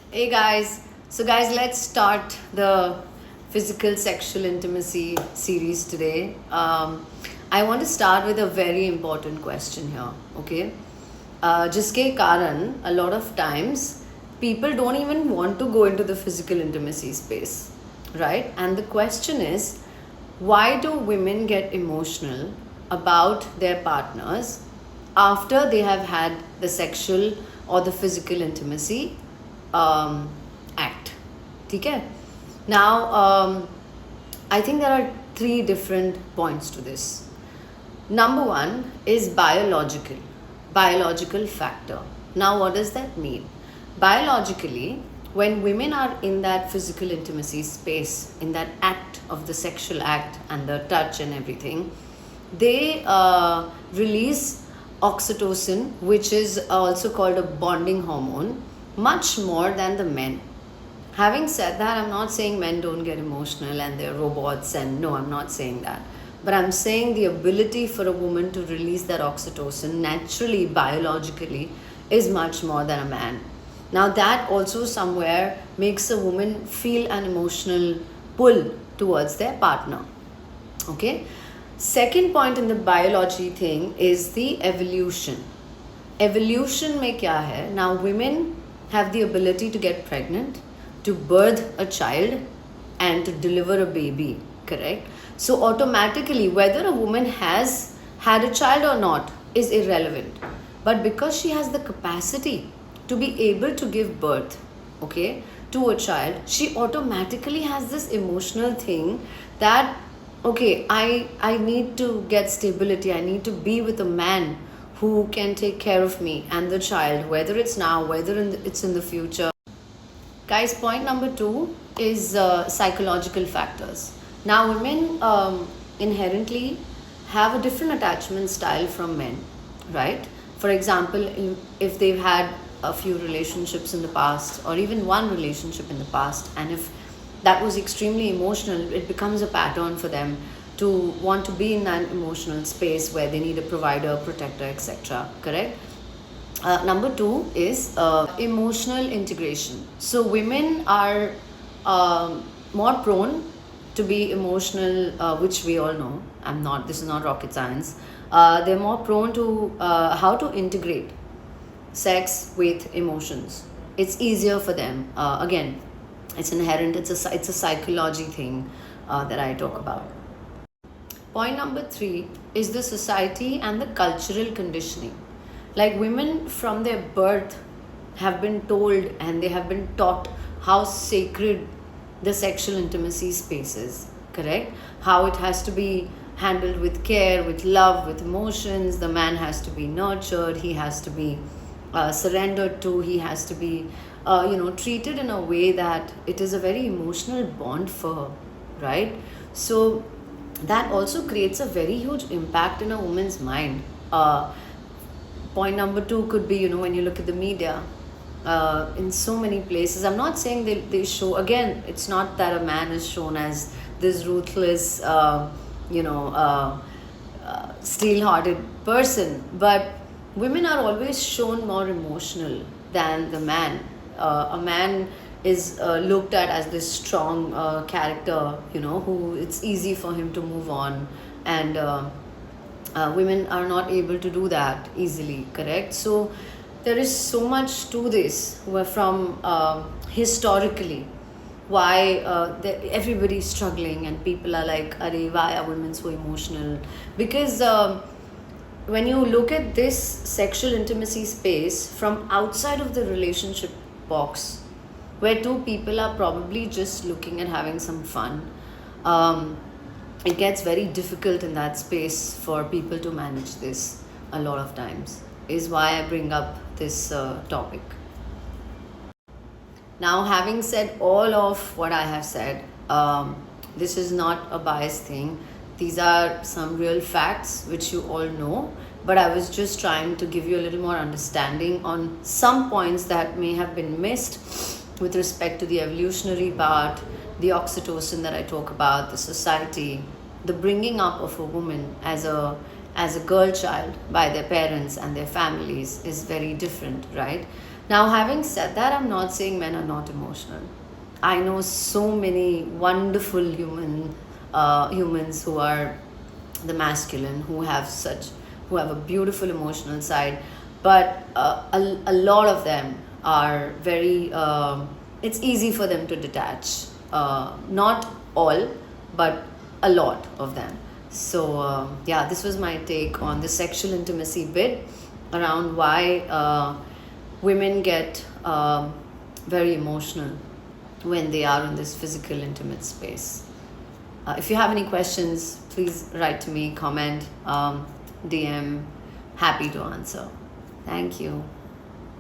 Hey guys, let's start the physical sexual intimacy series today. I want to start with a very important question here, okay? जिसके कारण a lot of times people don't even want to go into the physical intimacy space, right? And the question is, why do women get emotional about their partners after they have had the sexual or the physical intimacy act? ठीक है? Now, I think there are three different points to this. Number one is biological factor. Now, what does that mean? Biologically, when women are in that physical intimacy space, in that act of the sexual act and the touch and everything, they release oxytocin, which is also called a bonding hormone, much more than the men. Having said that, I'm not saying men don't get emotional and they're robots, and no, I'm not saying that. But I'm saying the ability for a woman to release that oxytocin naturally, biologically, is much more than a man. Now, that also somewhere makes a woman feel an emotional pull towards their partner. Okay? Second point in the biology thing is the evolution. Evolution में क्या है? Now, women have the ability to get pregnant, to birth a child, and to deliver a baby, correct? So automatically, whether a woman has had a child or not is irrelevant. But because she has the capacity to be able to give birth, okay, to a child, she automatically has this emotional thing that, okay, I need to get stability. I need to be with a man who can take care of me and the child, whether it's now, whether it's in the future. Guys, point number two is psychological factors. Now, women inherently have a different attachment style from men, right? For example, if they've had a few relationships in the past, or even one relationship in the past, and if that was extremely emotional, it becomes a pattern for them to want to be in an emotional space where they need a provider, protector, etc. Correct? Number two is emotional integration. So women are more prone to be emotional, which we all know. This is not rocket science. They're more prone to how to integrate sex with emotions. It's easier for them. Again, it's inherent. It's a psychology thing that I talk about. Point number three is the society and the cultural conditioning. Like, women from their birth have been told and they have been taught how sacred the sexual intimacy space is, correct? How it has to be handled with care, with love, with emotions. The man has to be nurtured, he has to be surrendered to, he has to be treated in a way that it is a very emotional bond for her, right? So that also creates a very huge impact in a woman's mind. Point number two could be, when you look at the media, in so many places, I'm not saying they show, again, it's not that a man is shown as this ruthless, steel-hearted person, but women are always shown more emotional than the man. A man is looked at as this strong character, who it's easy for him to move on, and women are not able to do that easily, correct? So there is so much to this, where from historically, why everybody is struggling and people are like, Arey, why are women so emotional? Because when you look at this sexual intimacy space from outside of the relationship box, where two people are probably just looking at having some fun, it gets very difficult in that space for people to manage this a lot of times, is why I bring up this topic. Now, having said all of what I have said, this is not a biased thing. These are some real facts which you all know, but I was just trying to give you a little more understanding on some points that may have been missed with respect to the evolutionary part, the oxytocin that I talk about, the society, the bringing up of a woman as a girl child by their parents and their families is very different, right? Now, having said that, I'm not saying men are not emotional. I know so many wonderful humans who are the masculine, who have a beautiful emotional side, but a lot of them are very. It's easy for them to detach. Not all, but a lot of them. So yeah, this was my take on the sexual intimacy bit around why women get very emotional when they are in this physical intimate space. If you have any questions, please write to me, comment, DM. Happy to answer. Thank you.